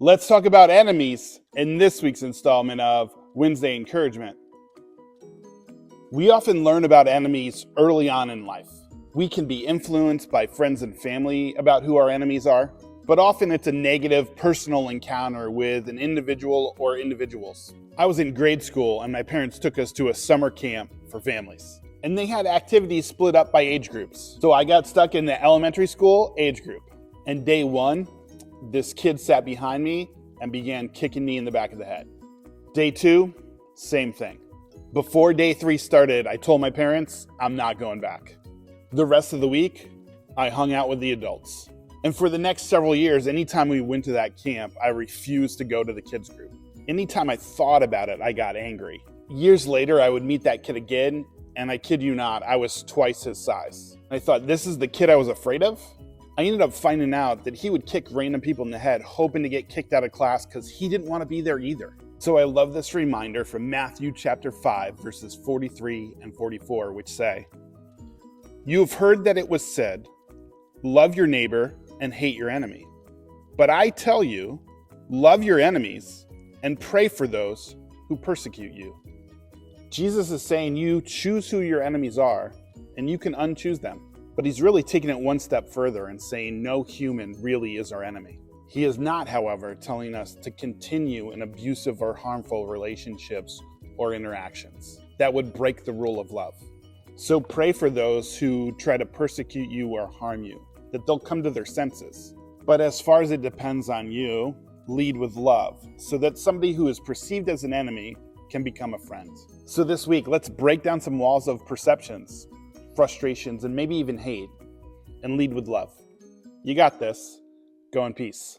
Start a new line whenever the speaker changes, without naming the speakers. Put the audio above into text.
Let's talk about enemies in this week's installment of Wednesday Encouragement. We often learn about enemies early on in life. We can be influenced by friends and family about who our enemies are, but often it's a negative personal encounter with an individual or individuals. I was in grade school and my parents took us to a summer camp for families. And they had activities split up by age groups. So I got stuck in the elementary school age group. And day one, this kid sat behind me and began kicking me in the back of the head. Day two, same thing. Before day three started, I told my parents, I'm not going back. The rest of the week, I hung out with the adults. And for the next several years, anytime we went to that camp, I refused to go to the kids group. Anytime I thought about it, I got angry. Years later, I would meet that kid again, and I kid you not, I was twice his size. I thought, this is the kid I was afraid of? I ended up finding out that he would kick random people in the head, hoping to get kicked out of class because he didn't want to be there either. So I love this reminder from Matthew chapter 5, verses 43 and 44, which say, "You have heard that it was said, 'Love your neighbor and hate your enemy.' But I tell you, love your enemies and pray for those who persecute you." Jesus is saying you choose who your enemies are, and you can unchoose them. But he's really taking it one step further and saying no human really is our enemy. He is not, however, telling us to continue in abusive or harmful relationships or interactions that would break the rule of love. So pray for those who try to persecute you or harm you, that they'll come to their senses. But as far as it depends on you, lead with love, so that somebody who is perceived as an enemy can become a friend. So this week, let's break down some walls of perceptions, frustrations, and maybe even hate, and lead with love. You got this. Go in peace.